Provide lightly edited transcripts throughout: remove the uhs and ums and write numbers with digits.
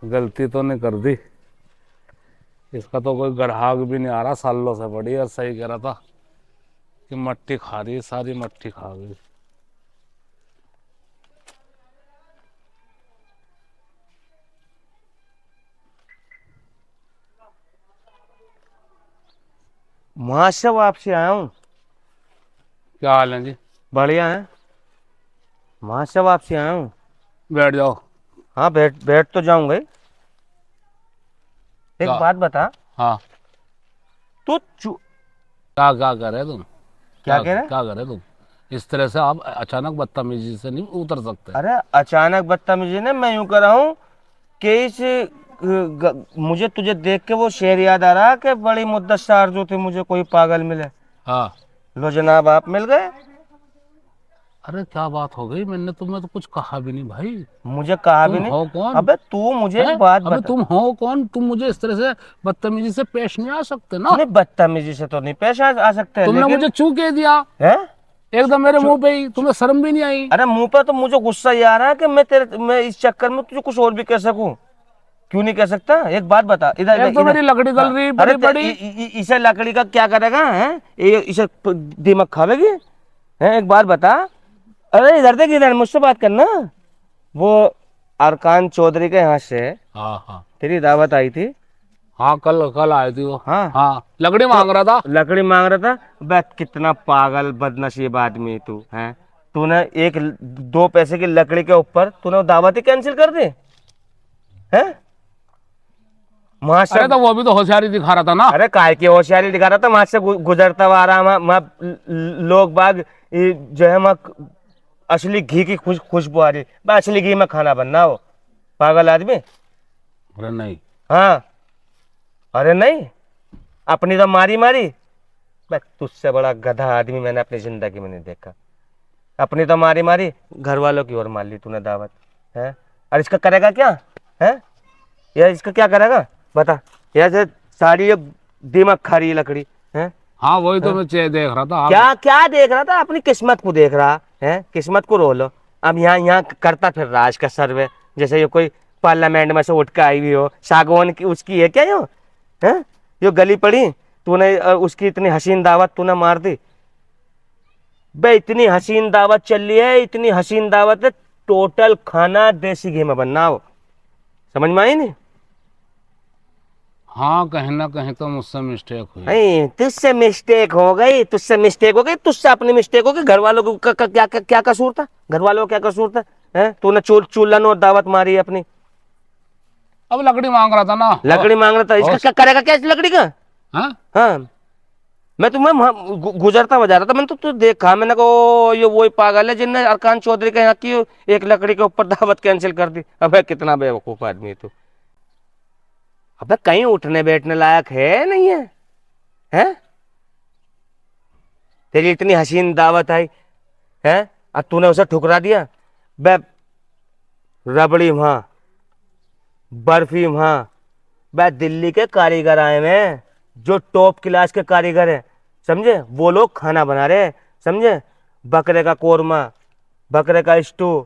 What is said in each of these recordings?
गलती तो नहीं कर दी। इसका तो कोई ग्राहक भी नहीं आ रहा सालों से, बड़ी और सही कह रहा था कि मट्टी खा रही है, सारी मट्टी खा गई। वहां से वापसी आया हूँ। क्या हाल है जी? बढ़िया है। वहां से वापसी आया हूँ। बैठ जाओ। हाँ, बैठ बैठ तो जाऊंगा ही। क्या? एक बात बता। हाँ। तू क्या क्या कर रहे तुम? क्या क्या कह रहा है? क्या कर रहे तुम? इस तरह से आप अचानक बदतमीजी से नहीं उतर सकते। अरे अचानक बदतमीजी ने मैं यूं कर रहा हूँ कि मुझे तुझे देख के वो शेर याद आ रहा कि बड़ी मुद्दत से आरज़ू थी मुझे कोई पागल मिले। हाँ। लो जनाब, आप मिल गए। अरे क्या बात हो गई? मैंने तुम्हें तो कुछ कहा भी नहीं भाई। मुझे कहा भी तुम नहीं। हो कौन? अबे तू मुझे है? एक बात अबे बता। तुम हो कौन? तुम मुझे इस तरह से बदतमीजी से पेश नहीं आ सकते ना। नहीं, बदतमीजी से तो नहीं पेश आ सकते हैं, तुमने लेकिन मुझे चू कह दिया है। एकदम मेरे मुंह पे ही। तुम्हें शर्म भी नहीं आई? अरे मुंह पे तो मुझे गुस्सा ये आ रहा है कि मैं इस चक्कर में तुझे कुछ और भी कह सकूं। क्यों नहीं कह सकता? एक बात बता, इधर इधर एक तो इधर। मेरी लकड़ी गल हाँ। रही अरे बड़ी बड़ी। इसे लकड़ी का क्या करेगा? है ये इसे दिमाग खावेगी? है, एक बात बता। अरे इधर देख, इधर मुझसे बात करना। वो अरकान चौधरी के यहाँ से हाँ हाँ। तेरी दावत आई थी। हाँ कल कल आई थी वो। हाँ। हाँ लकड़ी तो मांग रहा था। लकड़ी मांग रहा था। बे कितना पागल बदनसीब आदमी तू है। तूने एक 2 पैसे की लकड़ी के ऊपर तूने वो दावत ही कैंसिल कर दी है। वहां से अरे तो वो भी तो होशियारी दिखा रहा था ना। अरे काय की होशियारी दिखा रहा था। वहां से गुजरता हुआ आ रहा। वहाँ लोग बाग जो है वहाँ असली घी की खुशबू आ रही। बे असली घी में खाना बनना हो, पागल आदमी। अरे नहीं। हाँ। अरे नहीं, अपनी तो मारी मारी। बे तुझसे बड़ा गधा आदमी मैंने अपनी जिंदगी में नहीं देखा। अपनी तो मारी मारी, घर वालों की ओर मार ली तूने दावत। है, और इसका करेगा क्या? है, यार इसका क्या करेगा बता। यार से सारी ये दिमाग खा रही है लकड़ी। है, हाँ वही तो है? मैं देख रहा था आप। क्या क्या देख रहा था? अपनी किस्मत को देख रहा है। किस्मत को रो लो। अब यहाँ यहाँ करता फिर रहा आज का सर्वे, जैसे ये कोई पार्लियामेंट में से उठ के आई हुई हो। सागवान की उसकी है क्या यो? है, यो गली पड़ी। तूने उसकी इतनी हसीन दावत तूने मार दी। बे इतनी हसीन दावत चल रही है, इतनी हसीन दावत है। टोटल खाना देसी घी में बनना हो। समझ में आई नहीं? हाँ कहीं ना कहीं तो मुझसे मिस्टेक हुई। नहीं, तुझसे मिस्टेक हो गई, तुझसे मिस्टेक हो गई, तुझसे अपनी मिस्टेक हो गई। घर वालों को क्या कसूर था? घर वालों का क्या कसूर था? हैं, तूने चूल्हा और दावत मारी है अपनी। अब लकड़ी मांग रहा था ना। लकड़ी मांग रहा था, इसका क्या करेगा क्या इस लकड़ी का? हाँ। हाँ। मैं तुम्हें गुजरता हुआ जा रहा था, मैंने तो तू देखा, मैंने कहा ये वही पागल है जिनने अरकान चौधरी के यहाँ की एक लकड़ी के ऊपर दावत कैंसिल कर दी। अबे कितना बेवकूफ आदमी है तू। अबे कहीं उठने बैठने लायक है नहीं है? हैं, तेरी इतनी हसीन दावत आई है और तूने उसे ठुकरा दिया। बे रबड़ी वहां, बर्फी वहां। बे दिल्ली के कारीगर आए हुए हैं, जो टॉप क्लास के कारीगर हैं। समझे? वो लोग खाना बना रहे हैं। समझे? बकरे का कोरमा, बकरे का स्टू,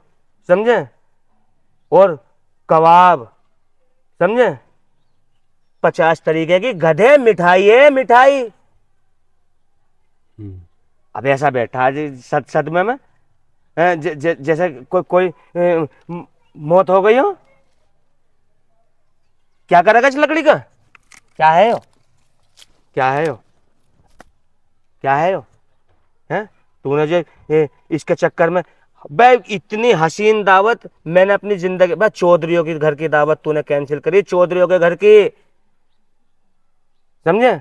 समझे, और कबाब, समझे, 50 तरीके की गधे मिठाई है, मिठाई। हम्म। अब ऐसा बैठा जी सदमे में, जैसे कोई मौत हो गई हो। क्या करेगा इस लकड़ी का? क्या है यो? क्या है यो? क्या है यो? है, तूने जो इसके चक्कर में बे इतनी हसीन दावत मैंने अपनी जिंदगी, बे चौधरियों की घर की दावत तूने कैंसिल करी, चौधरियों के घर की। समझे?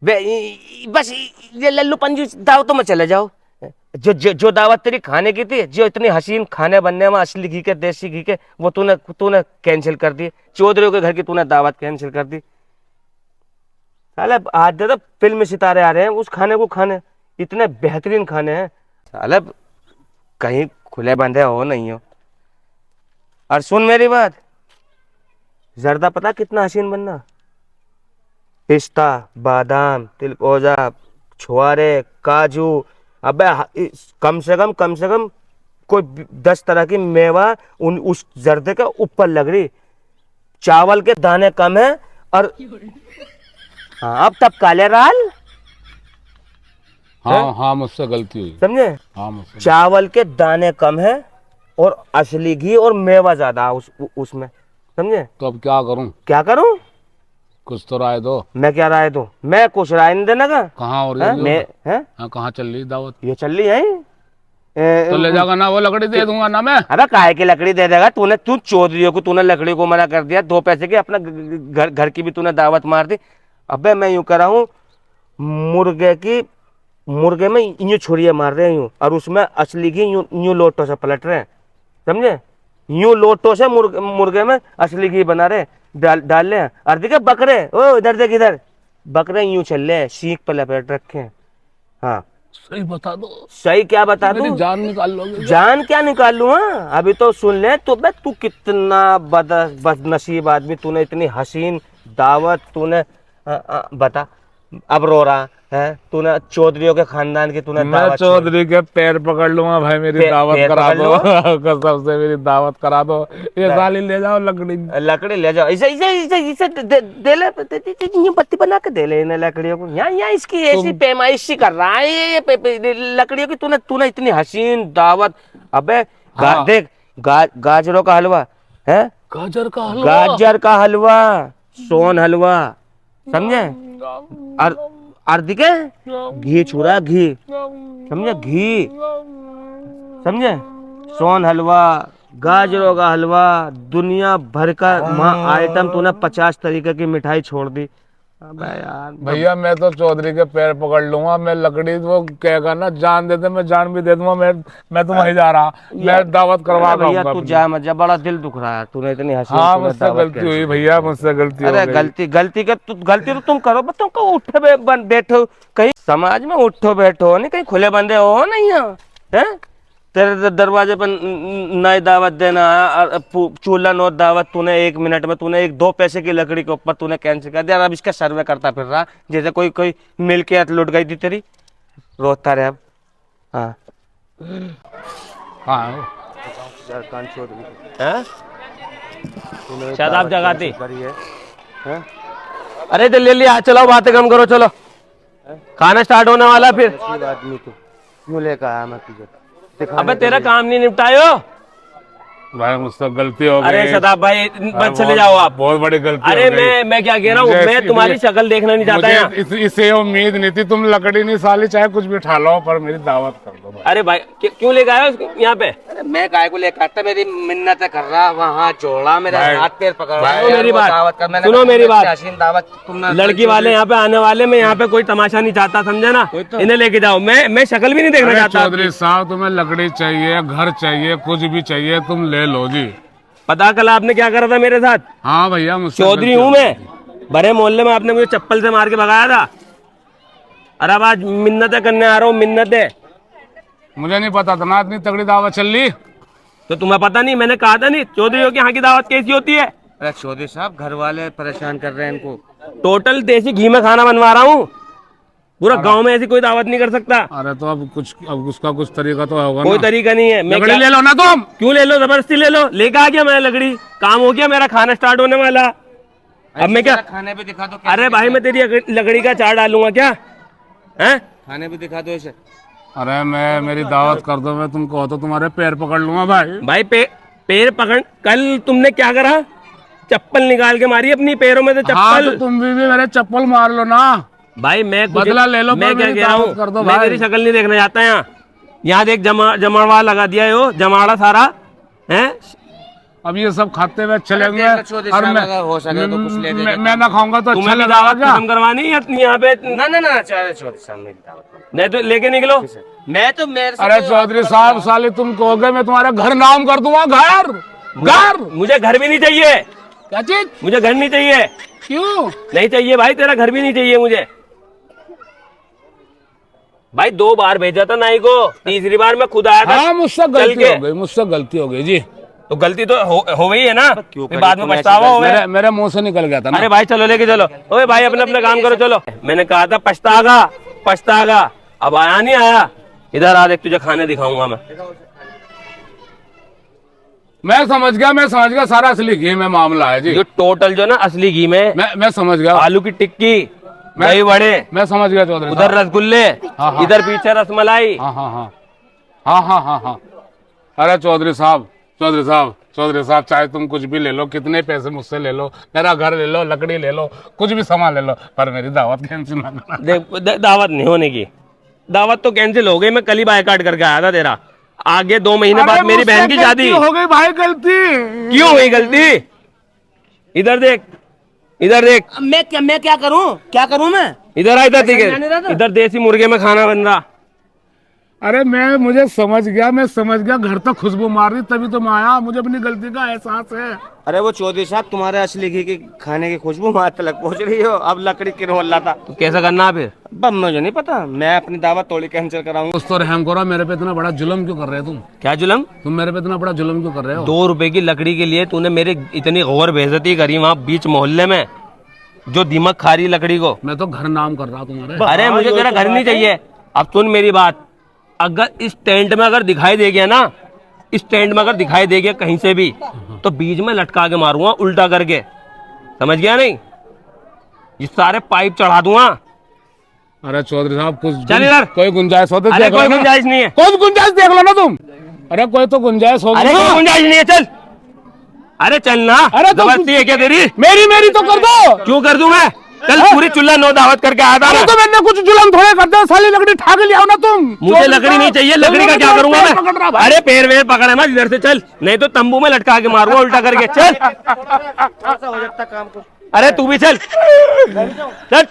बे बस ये लल्लू पंजी दावतों में चले जाओ। जो दावत तेरी खाने की थी, जो इतनी हसीन खाने बनने में असली घी के, देसी घी के, वो तूने तूने कैंसिल कर दी। चौधरियों के घर की तूने दावत कैंसिल कर दी। साले आज तो फिल्म सितारे आ रहे हैं उस खाने को खाने। इतने बेहतरीन खाने हैं। साले कहीं खुले बंधे हो नहीं हो। और सुन मेरी बात, जर्दा पता कितना हसीन बनना? पिस्ता, बादाम, तिलकोजा, छुआरे, काजू। अबे कम से कम कोई 10 तरह की मेवा उस जर्दे के ऊपर लग रही। चावल के दाने कम है और हाँ अब तब काले राल हाँ हाँ मुझसे गलती हुई। समझे। हाँ मुझसे। चावल के दाने कम है और असली घी और मेवा ज्यादा उसमें, समझे। तो अब क्या करूं? क्या करूं? कुछ तो राय दो। मैं क्या राय दूं? मैं कुछ राय नहीं देना का। कहाँ हो रही हैं? है मैं दावत? हैं? हाँ कहाँ चल रही दावत? ये चल रही है तो ले जागा ना, वो लकड़ी दे दूंगा ना मैं। अबे काहे की लकड़ी दे देगा तूने? तू चौधरियों को तूने लकड़ी को मना कर दिया, 2 पैसे की अपना घर घर की भी तूने दावत मार दी। अबे मैं यूं कर रहा हूँ, मुर्गे में यूं छुरियां मार रहे हैं यूं, और उसमें असली घी यूं यूं लोटो से पलट रहे हैं, समझे। यूं लोटो से मुर्गे में असली घी बना रहे, डाल रहे हैं। और देखिए बकरे, ओ इधर देख इधर, बकरे यूं चल रहे हैं, सीख पे लपेट रखे हैं। हाँ सही बता दो। सही क्या बता मेरी दूं? जान निकाल लोगे क्या? जान क्या निकालूं? हाँ अभी तो सुन ले। तो बे तू कितना बदनसीब आदमी, तूने इतनी हसीन दावत तूने बता, अब रो रहा है। तूने चौधरियों के खानदान की तूने मैं दावत चौधरी के पैर पकड़ लूंगा भाई, मेरी दावत पैर करा पकड़ दो। कसम से मेरी दावत करा दो। ये साली ले जाओ लकड़ी। लकड़ी ले जाओ। इसे इसे इसे इसे दे ले, यूं पत्ती बना के दे ले इन लकड़ियों को। यहाँ यहाँ इसकी ऐसी पैमाइश सी कर रहा है ये लकड़ियों की। तूने इतनी हसीन दावत। अबे हाँ। देख गाजरों का हलवा है, गाजर का हलवा, गाजर का हलवा, सोन हलवा, समझे। और दिखे घी छुरा, घी, समझे, घी, समझे, सोन हलवा, गाजरों का हलवा, दुनिया भर का आइटम। तूने 50 तरीके की मिठाई छोड़ दी। अबे यार भैया मैं तो चौधरी के पैर पकड़ लूंगा। मैं लकड़ी, वो कहेगा ना जान दे दे, मैं जान भी दे दूंगा। मैं तो वहीं जा रहा, मैं दावत करवा भैया दूंगा तू अपनी। जा मत जा, बड़ा दिल दुख रहा है। तूने इतनी हंसी हाँ मुझसे गलती हुई भैया, मुझसे गलती हो अरे गई। गलती तो तुम करो, तुम को उठे बैठो कहीं समाज में, उठो बैठो नहीं कहीं खुले बंदे हो नहीं है। तेरे दरवाजे पर नई दावत देना, चूल्हा नोट दावत, तूने 1 मिनट में तूने 1-2 पैसे की लकड़ी के ऊपर तूने कैंसिल कर दिया। अब इसका सर्वे करता फिर रहा जैसे कोई कोई मिल के लुट गई थी तेरी। रोता रहे अब। हाँ हाँ शादाब जगाती है। अरे तो ले लिया, चलो बातें कम करो, चलो खाना स्टार्ट होने वाला। फिर आदमी तो क्यों लेकर आया मैं तुझे? अबे तेरा काम नहीं निपटायो भाई, मुझसे गलती हो गई। अरे शदाब भाई बस चले जाओ आप। बहुत बड़ी गलती अरे हो गई। मैं क्या कह रहा हूँ, मैं तुम्हारी शक्ल देखना नहीं चाहता यहाँ। इससे उम्मीद नहीं थी। तुम लकड़ी नहीं साली, चाहे कुछ भी उठा लो, पर मेरी दावत कर दो भाई। अरे भाई क्यों लेकर आए हो यहाँ पे? अरे मैं काय को लेकर आता, मेरी मिन्नत कर रहा, वहाँ जोड़ा, मेरे हाथ पैर पकड़ रहा। सुनो मेरी बात, सुनो मेरी बात। लड़की वाले यहाँ पे आने वाले, मैं यहाँ पे कोई तमाशा नहीं चाहता, समझे ना। इन्हें लेके जाओ, मैं शक्ल भी नहीं देखना चाहता। चौधरी साहब तुम्हें लकड़ी चाहिए, घर चाहिए, कुछ भी चाहिए, तुम ले लो जी। पता कल आपने क्या करा था मेरे साथ? हाँ भैया, मुझसे चौधरी हूँ मैं, बड़े मोहल्ले में आपने मुझे चप्पल से मार के भगाया था। अरे अब आज मिन्नतें करने आ रहा हूँ, मिन्नतें। मुझे नहीं पता था ना इतनी तगड़ी दावत चल रही। तो तुम्हें पता नहीं? मैंने कहा था नहीं चौधरियों के यहाँ की दावत कैसी होती है? अरे चौधरी साहब घर वाले परेशान कर रहे हैं इनको। टोटल देसी घी में खाना बनवा रहा हूँ, पूरा गांव में ऐसी कोई दावत नहीं कर सकता। अरे तो अब उसका कुछ तरीका तो होगा ना। कोई तरीका नहीं है। लकड़ी ले लो ना तुम। क्यों ले लो, जबरदस्ती ले लो। लेके आ गया मैं लकड़ी, काम हो गया मेरा, खाना स्टार्ट होने वाला। अब मैं क्या खाने पे दिखा दो? अरे भाई मैं तेरी लकड़ी का चार डालूंगा क्या? हैं खाने पे दिखा दो इसे। अरे मेरी दावत कर दो, मैं तुमको तो तुम्हारे पैर पकड़ लूंगा भाई। भाई पैर पकड़, कल तुमने क्या करा? चप्पल निकाल के मारी अपनी पैरों में से चप्पल। हाँ, तो तुम भी मेरे चप्पल मार लो ना भाई। मैं बदला ले लो। मैं क्या कह रहा हूँ, कर दो मैं भाई। तेरी शक्ल नहीं देखना चाहता यहाँ। यहाँ देख जमाड़ा लगा दिया है, वो जमाड़ा सारा है। अब ये सब खाते हुए चलेंगे और मैं ना खाऊंगा तो अच्छा तुम्हें लगा क्या? खत्म करवानी है यहाँ पे? ना नहीं तो लेके निकलो। मैं तो मेरे अरे चौधरी साहब साली तुम कहोगे मैं तुम्हारे घर नाम कर दूंगा। घर मुझे घर भी नहीं चाहिए। क्या चीज? मुझे घर नहीं चाहिए। क्यों नहीं चाहिए भाई, तेरा घर भी नहीं चाहिए मुझे। भाई 2 बार भेजा था नाई को, तीसरी बार मैं खुद आया था। हाँ मुझसे गलती हो गई, मुझसे गलती हो गई जी। तो गलती तो हो गई है ना, फिर बाद में पछतावा हो। मेरे मुंह से निकल गया था ना। अरे भाई चलो लेके चलो। ओए भाई अपना अपना काम करो, चलो। मैंने कहा था पछतागा, अब आया नहीं आया। इधर आ देख, तुझे खाने दिखाऊंगा मैं। मैं समझ गया सारा असली घी में मामला है जी। जो टोटल जो ना असली घी में मैं समझ गया। आलू की टिक्की, दही वड़े, मैं समझ गया चौधरी उधर रसगुल्ले, हाँ, हाँ। इधर पीछे रसमलाई। हाँ हाँ हाँ हाँ हाँ हाँ हाँ। अरे चौधरी साहब चाहे तुम कुछ भी ले लो, कितने पैसे मुझसे ले लो, मेरा घर ले लो, लकड़ी ले लो, कुछ भी सामान ले लो, पर मेरी दावत कैंसिल ना करना। दावत नहीं होने की। दावत तो कैंसिल हो गई। मैं कल ही बाय कार्ड करके आया था तेरा। आगे 2 महीने बाद मेरी बहन की शादी। हो गई भाई गलती। क्यों हुई गलती? इधर देख, इधर देख। मैं क्या करूं मैं? इधर आ, इधर देसी मुर्गे में खाना बन रहा। अरे मुझे समझ गया घर तक खुशबू मार रही, तभी तो मैं आया, मुझे अपनी गलती का एहसास है। अरे वो चौधरी साहब तुम्हारे असली घी के खाने की खुशबू वहां तक पहुंच रही हो। अब लकड़ी किरो अल्लाह था तो कैसा करना फिर? अब मुझे नहीं पता, मैं अपनी दावत थोड़ी कैंसिल कराऊंगा। कुछ तो रहम करो, मेरे पे इतना बड़ा जुल्म क्यों कर रहे हो तुम? क्या जुल्म? तुम मेरे पे इतना बड़ा जुल्म क्यों कर रहे हो? 2 रुपए की लकड़ी के लिए तूने मेरी इतनी गौर बेइज्जती करी वहाँ बीच मोहल्ले में, जो दीमक खा रही लकड़ी को। मैं तो घर नाम कर रहा तुम्हारे। अरे मुझे तेरा घर नहीं चाहिए। अब सुन मेरी बात, अगर इस टेंट में अगर दिखाई दे गया ना, इस टेंट में अगर दिखाई दे गया कहीं से भी, तो बीच में लटका के मारूंगा उल्टा करके, समझ गया नहीं? ये सारे पाइप चढ़ा दूंगा। अरे चौधरी साहब चल इधर। कोई गुंजाइश हो तो अरे देख लो कोई ना। गुंजाइश नहीं है। कोई गुंजाइश देख लो ना तुम। अरे कोई तो गुंजाइश होगी अरे ना। कोई गुंजाइश नहीं है, चल। अरे चल ना। अरे तो जबरदस्ती है क्या तेरी? मेरी तो कर दो। क्यों कर दूं मैं? कल पूरी चुल्ला 9 दावत करके आया था अरे मैं। तो मैंने कुछ जुल्म थोड़े कर दिया, साली लकड़ी ठा के ले आओ ना तुम। मुझे लकड़ी नहीं चाहिए, लकड़ी का क्या करूंगा मैं? अरे पैर वेर पकड़े मत, इधर से चल, नहीं तो तंबू में लटका के मारूंगा उल्टा करके। चल हो जाता काम को। अरे तू भी चल चल।